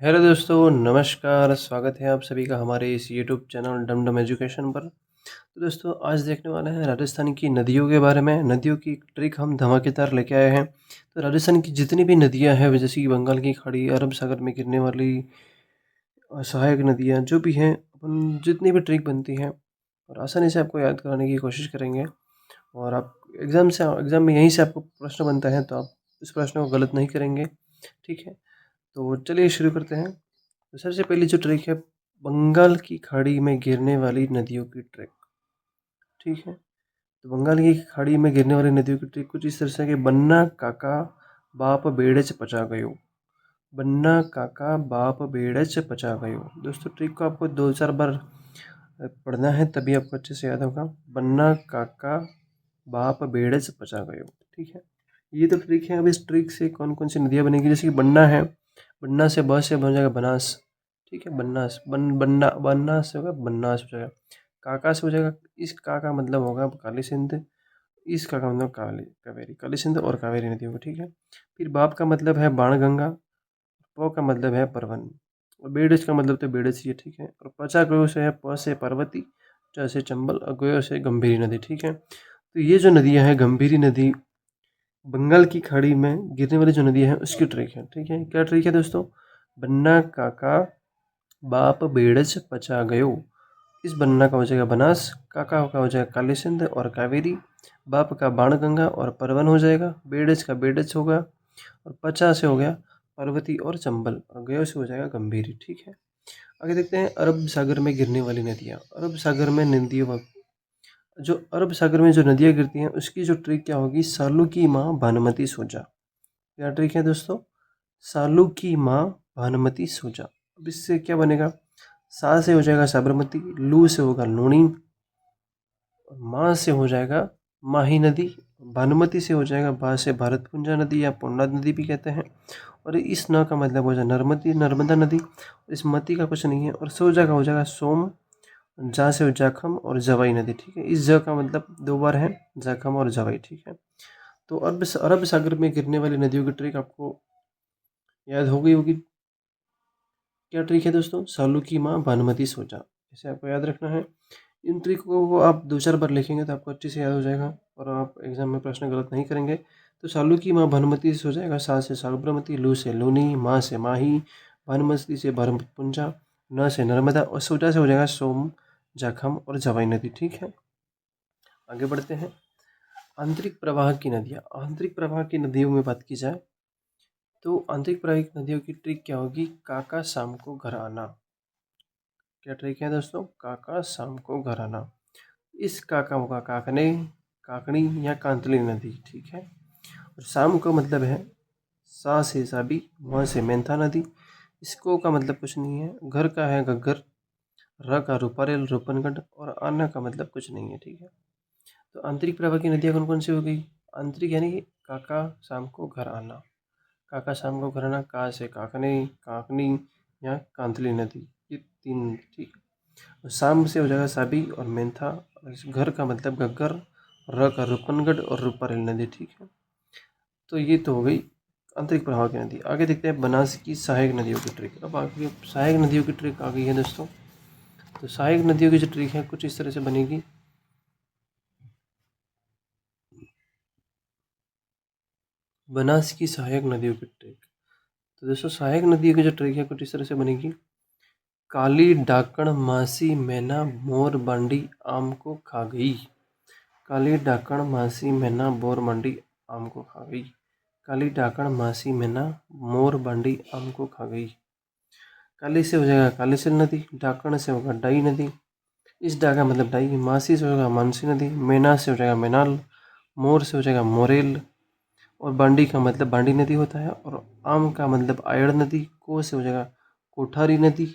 Hello दोस्तों, नमस्कार। स्वागत है आप सभी का हमारे इस यूट्यूब चैनल डम डम एजुकेशन पर। तो दोस्तों, आज देखने वाले हैं राजस्थान की नदियों के बारे में। नदियों की एक ट्रिक हम धमाकेदार लेके आए हैं। तो राजस्थान की जितनी भी नदियां हैं, जैसे कि बंगाल की खाड़ी, अरब सागर में गिरने वाली सहायक नदियां जो भी हैं, अपन जितनी भी ट्रिक बनती हैं और आसानी से आपको याद कराने की कोशिश करेंगे। और आप एग्ज़ाम में यहीं से आपको प्रश्न बनता है, तो आप इस प्रश्न को गलत नहीं करेंगे। ठीक है, तो चलिए शुरू करते हैं। तो सबसे पहली जो ट्रिक है, बंगाल की खाड़ी में गिरने वाली नदियों की ट्रिक। ठीक है, तो बंगाल की खाड़ी में गिरने वाली नदियों की ट्रिक कुछ इस तरह से कि बन्ना काका बाप बेड़े च पचा गयो। बन्ना काका बाप बेड़े च पचा गयो। दोस्तों, ट्रिक को आपको दो चार बार पढ़ना है, तभी आपको अच्छे से याद होगा। बन्ना काका बाप बेड़े च पचा गयो। ठीक है, ये तो ट्रिक है। अब इस ट्रिक से कौन कौन सी नदियाँ बनेगी, जैसे कि बन्ना है, बन्ना से ब से बन जाएगा बनास। ठीक है, बनास बन्ना बन्ना से होगा बनास हो जाएगा। काका से हो जाएगा, इस का का मतलब होगा काली सिंध, इस का मतलब कावेरी, काली सिंध और कावेरी नदियों को। ठीक है, फिर बाप का मतलब है बाणगंगा, प का मतलब है परवन, और बेड़च का मतलब तो बेड़च ही है। ठीक है, और पचा गयो से है प से पार्वती, च से चंबल और गयो से गंभीरी नदी। ठीक है, तो ये जो नदियाँ हैं, गंभीरी नदी बंगाल की खाड़ी में गिरने वाली जो नदियाँ हैं उसकी ट्रिक है। ठीक है, क्या ट्रिक है दोस्तों? बन्ना काका बाप बेड़च पचा गयो। इस बन्ना का हो जाएगा बनास, काका का हो जाएगा काली सिंध और कावेरी, बाप का बाणगंगा और परवन हो जाएगा, बेड़च का बेड़च होगा, और पचा से हो गया पार्वती और चंबल, और गयो से हो जाएगा गंभीरी। ठीक है, आगे देखते हैं अरब सागर में गिरने वाली नदियाँ। अरब सागर में नदियों, जो अरब सागर में जो नदियाँ गिरती हैं उसकी जो ट्रिक क्या होगी, सालू की माँ भानुमती सोजा। क्या ट्रिक है दोस्तों? सालू की माँ भानुमती सोजा। अब इससे क्या बनेगा? सा से हो जाएगा साबरमती, लू से होगा लूणी, माँ से हो जाएगा माही नदी, भानुमती से हो जाएगा भा से भारतपुंजा नदी या पुन्ना नदी भी कहते हैं, और इस न का मतलब हो जाएगा नर्मदी, नर्मदा नदी। इस मती का कुछ नहीं है, और सोजा का हो जाएगा सोम, जा से हो जाखम और जवाई नदी। ठीक है, इस ज का मतलब दो बार है, जाखम और जवाई। ठीक है, तो अरब सागर में गिरने वाली नदियों की ट्रिक आपको याद हो गई होगी। क्या ट्रिक है दोस्तों? सालू की माँ भानुमती सोजा, इसे आपको याद रखना है। इन ट्रिकों को आप दो चार बार लिखेंगे तो आपको अच्छे से याद हो जाएगा, और आप एग्जाम में प्रश्न गलत नहीं करेंगे। तो सालू की माँ भानुमती से हो जाएगा सा से साबरमती, लू से लूनी, माँ से माही, भानुमती से भारतपुंजा, न से नर्मदा, और सोजा से हो जाएगा सोम, जाखम और जवाई नदी। ठीक है, आगे बढ़ते हैं। आंतरिक प्रवाह की नदियाँ। आंतरिक प्रवाह की नदियों में बात की जाए तो आंतरिक प्रवाह की नदियों की ट्रिक क्या होगी? काका शाम को घर आना। क्या ट्रिक है दोस्तों? काका शाम को घर आना। इस काका होगा काकने, काकनी या कांतली नदी। ठीक है, और शाम को मतलब है सा से साबी, वहाँ से मेंथा नदी। इसको का मतलब कुछ नहीं है, घर का है घग्गर, र का रूपारेल रूपनगढ़, और आना का मतलब कुछ नहीं है। ठीक है, तो आंतरिक प्रवाह की नदियाँ कौन कौन सी हो गई? आंतरिक यानी कि काका शाम को घर आना, काका शाम को घर आना, का से काकने, काकनी या कांतली नदी, ये तीन। ठीक है, और शाम से हो जाएगा साबी और मेंथा, और इस घर का मतलब घग्गर, र का रूपनगढ़ और रूपारेल नदी। ठीक है, तो ये तो हो गई आंतरिक प्रवाह की नदी। आगे देखते हैं बनास की सहायक नदियों की ट्रिक। अब आगे सहायक नदियों की ट्रिक आ गई है दोस्तों। तो सहायक नदियों की जो ट्रिक है कुछ इस तरह से बनेगी। बनास की सहायक नदियों की ट्रिक। तो दोस्तों, सहायक नदियों की जो ट्रिक है कुछ इस तरह से बनेगी। काली डाकण मासी मैना मोर बांडी आम को खा गई। काली डाकण मासी मैना बोर बांडी आम को खा गई। काली डाकण मासी मैना मोर बांडी आम को खा गई। काली से हो जाएगा कालीसिल नदी, डाकण से होगा डाई नदी, इस डा का मतलब डाई, मासी से होगा मानसी नदी, मैना से हो जाएगा मैनाल, मोर से हो जाएगा मोरेल, और बांडी का मतलब बांडी नदी होता है, और आम का मतलब आयड़ नदी, को से हो जाएगा कोठारी नदी,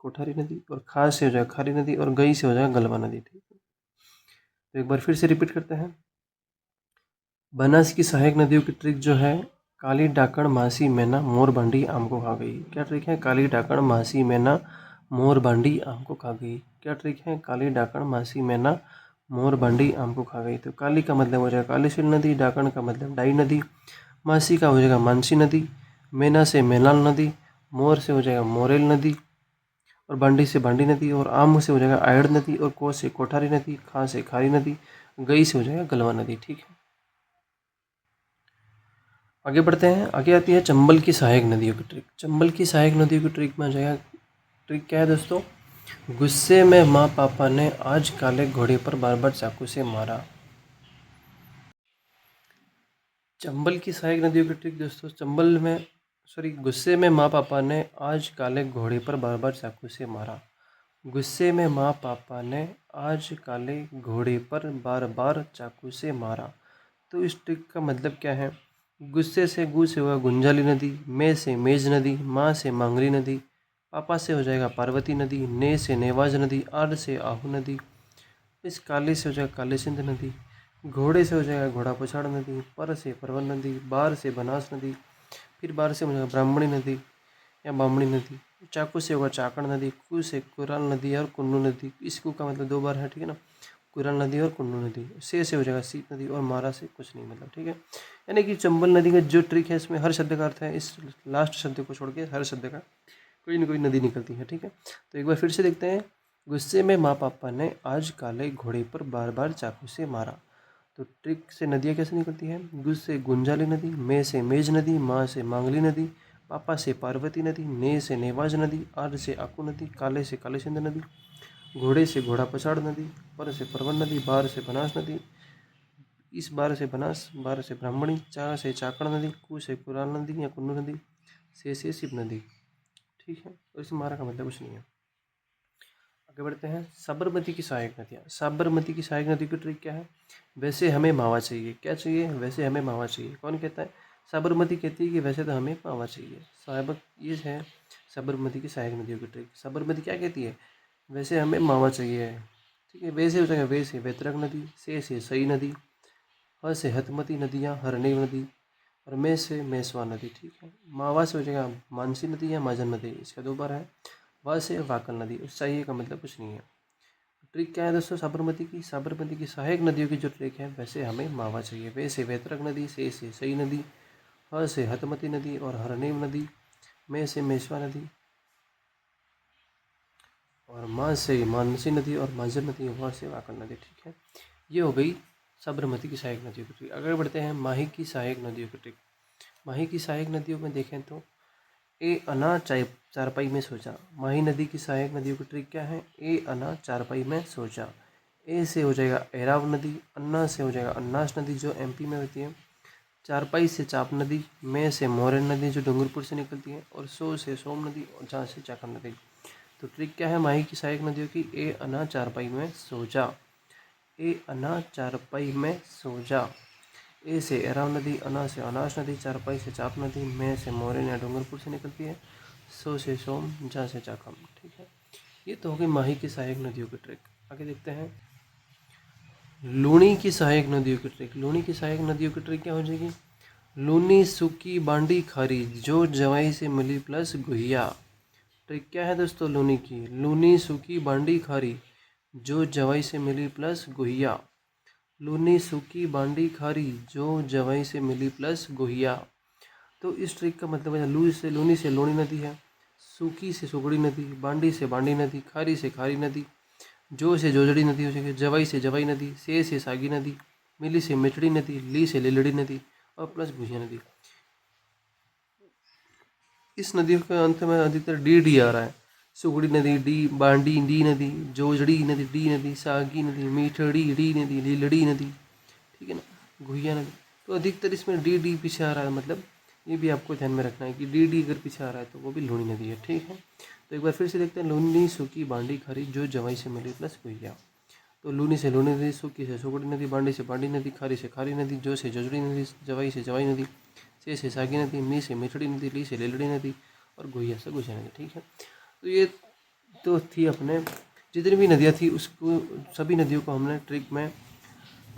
कोठारी नदी, और खा से हो जाएगा खारी नदी, और गई से हो जाएगा गलवा नदी। ठीक है, तो एक बार फिर से रिपीट करते हैं। बनास की सहायक नदियों की ट्रिक जो है, काली डाकण मासी मैना मोर बांडी आम को खा गई। क्या ट्रिक है? काली डाकण मासी मैना मोर बांडी आम को खा गई। क्या ट्रिक है? काली डाकण मासी मैना मोर बांडी आम को खा गई। तो काली का मतलब हो जाएगा कालीसिल नदी, डाकण का मतलब डाई नदी, मासी का हो जाएगा मानसी नदी, मैना से मैनाल नदी, मोर से हो जाएगा मोरेल नदी, और बांडी से बांडी नदी, और आम से हो जाएगा आयड़ नदी, और को से कोठारी नदी, खा से खारी नदी, गई से हो जाएगा गलवा नदी। ठीक है, आगे बढ़ते हैं। आगे आती है चंबल की सहायक नदियों की ट्रिक। चंबल की सहायक नदियों की ट्रिक में आ जाएगा, ट्रिक क्या है दोस्तों, गुस्से में माँ पापा ने आज काले घोड़े पर बार बार चाकू से मारा। चंबल की सहायक नदियों की ट्रिक दोस्तों, चंबल में गुस्से में माँ पापा ने आज काले घोड़े पर बार बार चाकू से मारा। गुस्से में माँ पापा ने आज काले घोड़े पर बार बार चाकू से मारा। तो इस ट्रिक का मतलब क्या है, गुस्से से गु से होगा गुंजाली नदी, में से मेज नदी, माँ से मांगरी नदी, पापा से हो जाएगा पार्वती नदी, ने से नेवाज नदी, आड़ से आहू नदी, इस काले से हो जाएगा काले सिंध नदी, घोड़े से हो जाएगा घोड़ा पछाड़ नदी, पर से परवन नदी, बार से बनास नदी, फिर बार से हो जाएगा ब्राह्मणी नदी या बामणी नदी, चाकू से होगा चाकड़ नदी, कु से कुराल नदी और कुन्नू नदी। इस कु का मतलब 2 बार है, ठीक है ना, कुराल नदी और कुन्नू नदी। से हो जाएगा सीत नदी, और मारा से कुछ नहीं, मतलब ठीक है। यानी कि चंबल नदी का जो ट्रिक है, इसमें हर शब्द का अर्थ है, इस लास्ट शब्द को छोड़ के हर शब्द का कोई ना कोई नदी निकलती है। ठीक है, तो एक बार फिर से देखते हैं। गुस्से में माँ पापा ने आज काले घोड़े पर बार बार चाकू से मारा। तो ट्रिक से नदियाँ कैसे निकलती हैं, गुस्से से गुंजाली नदी, में से मेज नदी, माँ से मांगली नदी, पापा से पार्वती नदी, ने से नेवाज नदी, आर से आकू नदी, काले से काले सिंध नदी, घोड़े से घोड़ा पछाड़ नदी, पर से परवन नदी, बार से बनास नदी, इस बार से बनास, बार से ब्राह्मणी, चा से चाकड़ नदी, कु से कुराल नदी या कुन्नू नदी, से शिव नदी। ठीक है, और इस मारा का मतलब कुछ नहीं है। आगे बढ़ते हैं। साबरमती की सहायक नदियाँ। साबरमती की सहायक नदी की ट्रिक क्या है, वैसे हमें मावा चाहिए। क्या चाहिए, वैसे हमें मावा चाहिए। कौन कहता है, साबरमती कहती है कि वैसे तो हमें मावा चाहिए। साबक ये है साबरमती की सहायक नदियों की ट्रिक। साबरमती क्या कहती है, वैसे हमें मावा चाहिए। ठीक है, वैसे हो जाएगा वे से वैतरक नदी, से सई नदी, ह से हतमती नदियाँ हरणी नदी, और में से मेसवा नदी। ठीक है, मावा से हो जाएगा मानसी नदी या माजन नदी, इसका 2 बार है। व से वाकल नदी, उस चाहिए का मतलब कुछ नहीं है। ट्रिक क्या है दोस्तों, साबरमती की सहायक नदियों की जो ट्रिक है, वैसे हमें मावा चाहिए। वे से वैतरक नदी, से सई नदी, ह से हतमती नदी और हरनेव नदी, में से मेसवा नदी, और माँ से मानसी नदी और माजर नदी, व से वाकल नदी। ठीक है, ये हो गई साबरमती की सहायक नदियों की ट्रिक। आगे बढ़ते हैं माही की सहायक नदियों की ट्रिक। माही की सहायक नदियों में देखें तो ए अना चारपाई में सोचा। माही नदी की सहायक नदियों की ट्रिक क्या है, ए अना चारपाई में सोचा। ए से हो जाएगा एराव नदी, अन्ना से हो जाएगा अन्नास नदी जो एमपी में होती है, चारपाई से चाप नदी, में से मोरन नदी जो डूंगरपुर से निकलती है, और सो से सोम नदी, और जहाँ से चाकन नदी। तो ट्रिक क्या है माही की सहायक नदियों की, ए अना चारपाई में सोचा। ए अना चारपाई में सोचा। ए से एराव नदी, अना से अनास नदी, चारपाई से चाप नदी, में से मोरन या डूंगरपुर से निकलती है, सो से सोम, जा से चाकम। ठीक है, ये तो हो गई माही की सहायक नदियों की ट्रिक। आगे देखते हैं लूणी की सहायक नदियों की ट्रिक। लूणी की सहायक नदियों की ट्रिक क्या हो जाएगी, लूनी सूकी बांडी खारी जो जवाई से मिली प्लस गुहिया। ट्रिक क्या है दोस्तों लूनी की, लूनी सूकी बांडी खारी जो जवाई से मिली प्लस गुहिया। लूनी सूकी बांडी खारी जो जवाई से मिली प्लस गुहिया। तो इस ट्रिक का मतलब है, लूनी से लूनी नदी है, सूकी से सुगड़ी नदी, बांडी से बांडी नदी, खारी से खारी नदी, जो से जोजड़ी नदी हो जाएगी, जवाई से जवाई नदी, से सागी नदी, मिली से मिचड़ी नदी, ली से लिलड़ी नदी, और प्लस गुहिया नदी। इस नदियों के अंत में अधिकतर डी आ रहा है। सुगड़ी नदी डी, बांडी डी नदी, जोजड़ी नदी डी नदी, सागी नदी, मीठड़ी डी नदी, लीलड़ी नदी। ठीक है ना, घुइया नदी। तो अधिकतर इसमें डी पीछे आ रहा है, मतलब ये भी आपको ध्यान में रखना है कि डी अगर पीछे आ रहा है तो वो भी लूणी नदी है। ठीक है, तो एक बार फिर से देखते हैं, लूनी सूकी बांडी खारी जो जवाई से मिली प्लस घुइया। तो लूनी से लूनी नदी, सूकी से सुगड़ी नदी, बांडी से बांडी नदी, खारी से खारी नदी, जो से जोजड़ी नदी, जवाई से जवाई नदी, से सागी नदी, मी से मिठड़ी नदी, ली से लेलड़ी नदी, और घुइया से घुइया नदी। ठीक है, तो ये तो थी अपने जितनी भी नदियाँ थी उसको, सभी नदियों को हमने ट्रिक में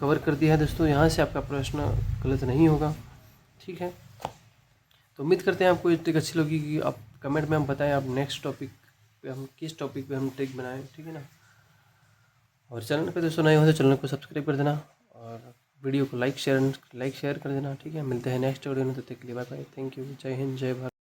कवर कर दिया है दोस्तों। यहाँ से आपका प्रश्न गलत नहीं होगा। ठीक है, तो उम्मीद करते हैं आपको ये ट्रिक अच्छी लगी कि आप कमेंट में हम बताएं आप नेक्स्ट टॉपिक पे हम किस टॉपिक पे हम ट्रिक बनाएं। ठीक है ना, और चैनल पे दोस्तों नए हो तो चैनल को सब्सक्राइब कर देना, और वीडियो को लाइक शेयर कर देना। ठीक है, मिलते हैं नेक्स्ट वीडियो में, तब तक के लिए बाय बाय, थैंक यू, जय हिंद, जय भारत।